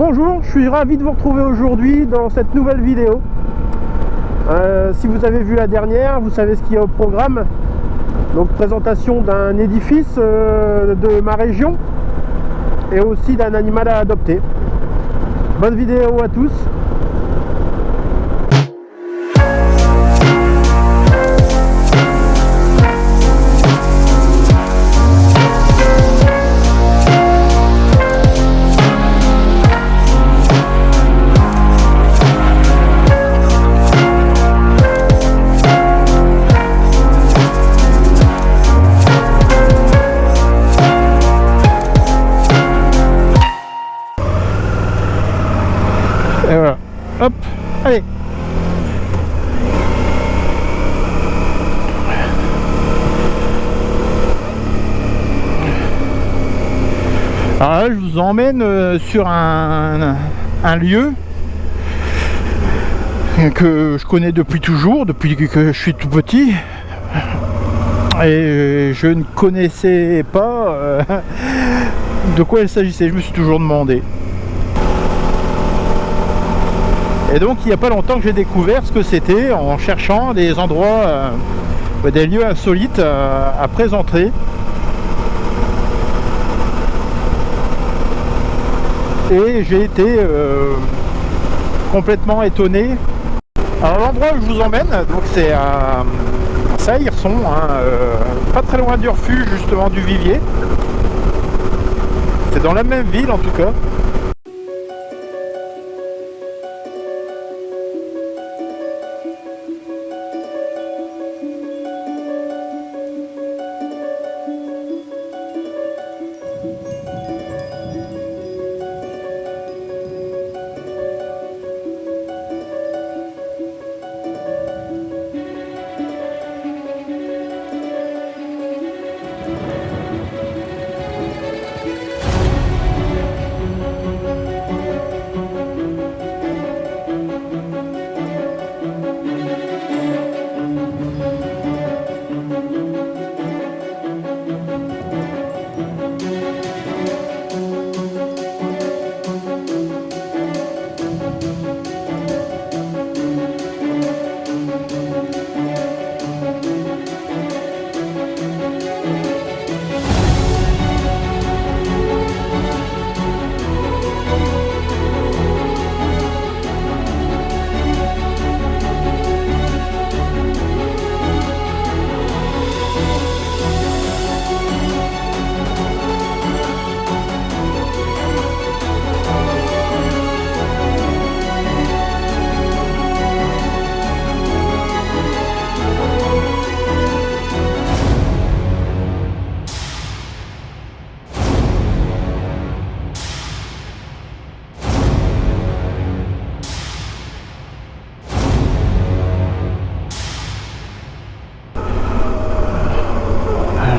Bonjour, je suis ravi de vous retrouver aujourd'hui dans cette nouvelle vidéo. Si vous avez vu la dernière, vous savez ce qu'il y a au programme. Donc présentation d'un édifice de ma région et aussi d'un animal à adopter. Bonne vidéo à tous. Et voilà, hop, allez. Alors là, je vous emmène sur un lieu que je connais depuis toujours, depuis que je suis tout petit. Et je ne connaissais pas de quoi il s'agissait, je me suis toujours demandé. Et donc il n'y a pas longtemps que j'ai découvert ce que c'était en cherchant des endroits, des lieux insolites à présenter. Et j'ai été complètement étonné. Alors l'endroit où je vous emmène, donc c'est à Saint-Hirson, pas très loin d'Urfu, justement du Vivier. C'est dans la même ville en tout cas.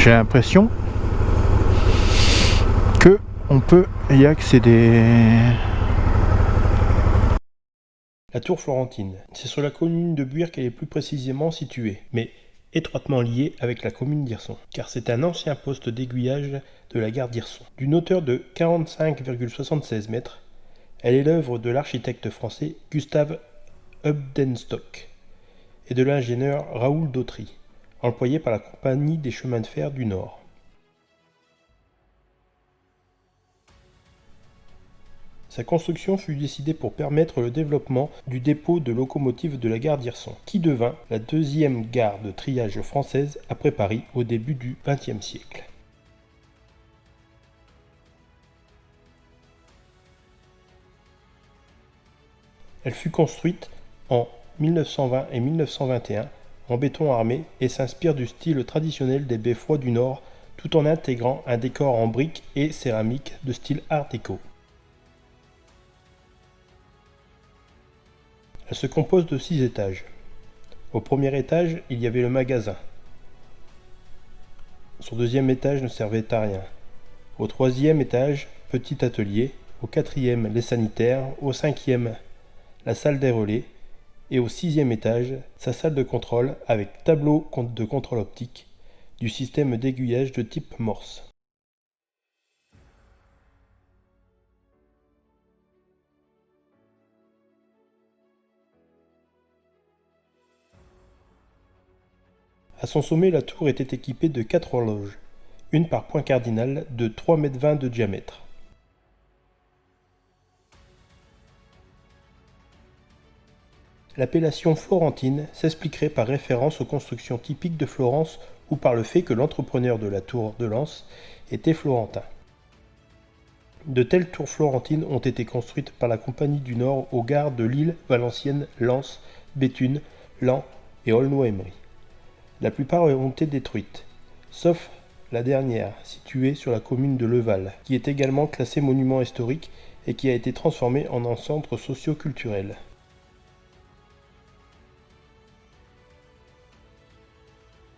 J'ai l'impression que on peut y accéder. La tour Florentine, c'est sur la commune de Buire qu'elle est plus précisément située, mais étroitement liée avec la commune d'Hirson, car c'est un ancien poste d'aiguillage de la gare d'Hirson. D'une hauteur de 45,76 mètres, elle est l'œuvre de l'architecte français Gustave Hubdenstock et de l'ingénieur Raoul Dautry, employé par la Compagnie des chemins de fer du Nord. Sa construction fut décidée pour permettre le développement du dépôt de locomotives de la gare d'Hirson, qui devint la deuxième gare de triage française après Paris au début du XXe siècle. Elle fut construite en 1920 et 1921 en béton armé et s'inspire du style traditionnel des beffrois du Nord tout en intégrant un décor en briques et céramique de style art déco. Elle se compose de 6 étages. Au premier étage, il y avait le magasin. Son deuxième étage ne servait à rien. Au troisième étage, petit atelier. Au quatrième, les sanitaires. Au cinquième, la salle des relais. Et au sixième étage, sa salle de contrôle avec tableau de contrôle optique du système d'aiguillage de type Morse. À son sommet, la tour était équipée de 4 horloges, une par point cardinal de 3,20 m de diamètre. L'appellation florentine s'expliquerait par référence aux constructions typiques de Florence ou par le fait que l'entrepreneur de la tour de Lens était florentin. De telles tours florentines ont été construites par la Compagnie du Nord aux gares de Lille, Valenciennes, Lens, Béthune, Laon et Aulnoy-Aymeries. La plupart ont été détruites, sauf la dernière, située sur la commune de Leval, qui est également classée monument historique et qui a été transformée en un centre socio-culturel.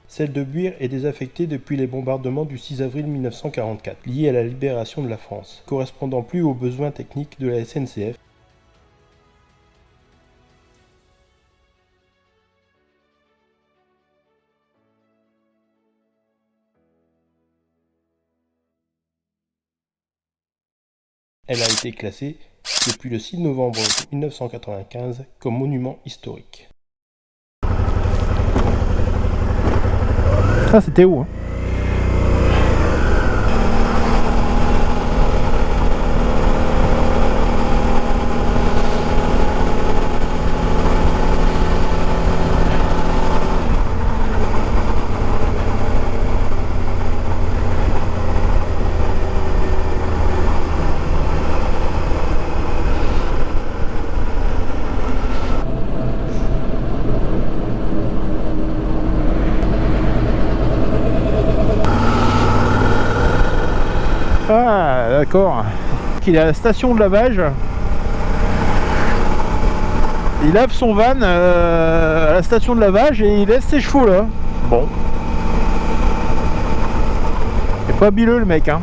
Celle de Buire est désaffectée depuis les bombardements du 6 avril 1944, liés à la libération de la France, correspondant plus aux besoins techniques de la SNCF. Elle a été classée depuis le 6 novembre 1995 comme monument historique. Ah, c'était où hein? Ah, d'accord. Il est à la station de lavage. Il lave son van à la station de lavage et il laisse ses chevaux là. Bon. C'est pas bileux le mec hein.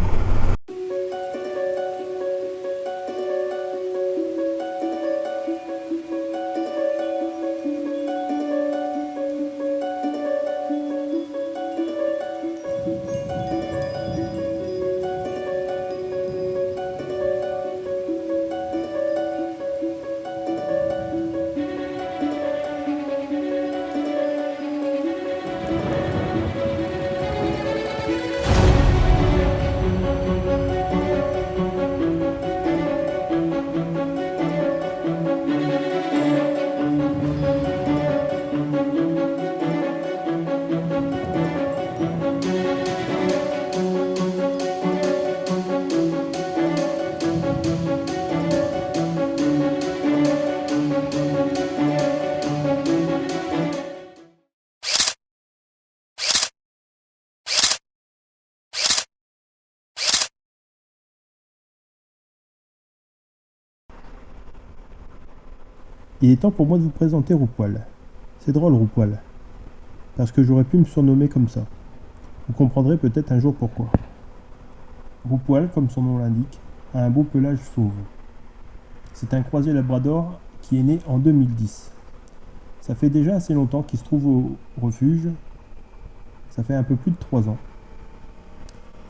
Il est temps pour moi de vous présenter Roupoil. C'est drôle Roupoil, parce que j'aurais pu me surnommer comme ça. Vous comprendrez peut-être un jour pourquoi. Roupoil, comme son nom l'indique, a un beau pelage fauve. C'est un croisé labrador qui est né en 2010. Ça fait déjà assez longtemps qu'il se trouve au refuge, ça fait un peu plus de 3 ans.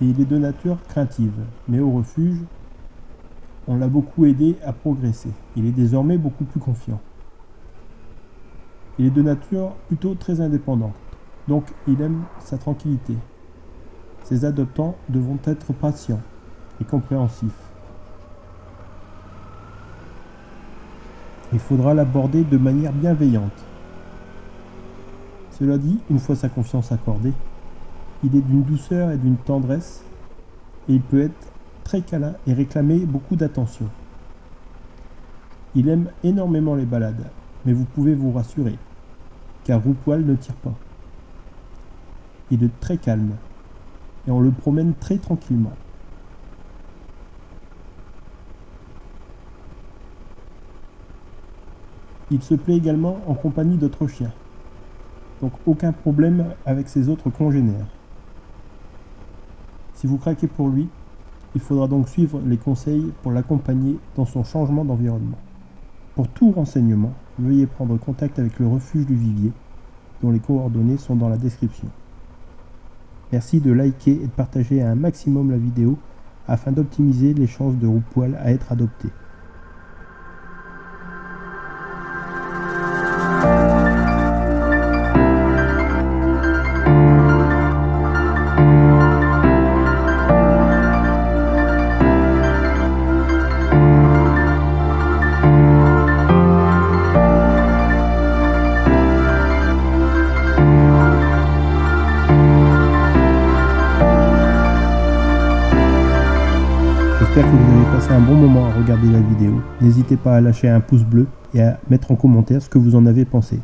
Et il est de nature craintive, mais au refuge, on l'a beaucoup aidé à progresser. Il est désormais beaucoup plus confiant. Il est de nature plutôt très indépendante, donc il aime sa tranquillité. Ses adoptants devront être patients et compréhensifs. Il faudra l'aborder de manière bienveillante. Cela dit, une fois sa confiance accordée, il est d'une douceur et d'une tendresse, et il peut être très câlin et réclamer beaucoup d'attention. Il aime énormément les balades, mais vous pouvez vous rassurer, car Roupoil ne tire pas. Il est très calme, et on le promène très tranquillement. Il se plaît également en compagnie d'autres chiens, donc aucun problème avec ses autres congénères. Si vous craquez pour lui, il faudra donc suivre les conseils pour l'accompagner dans son changement d'environnement. Pour tout renseignement, veuillez prendre contact avec le refuge du Vivier, dont les coordonnées sont dans la description. Merci de liker et de partager un maximum la vidéo afin d'optimiser les chances de Roupoil à être adopté. J'espère que vous avez passé un bon moment à regarder la vidéo. N'hésitez pas à lâcher un pouce bleu et à mettre en commentaire ce que vous en avez pensé.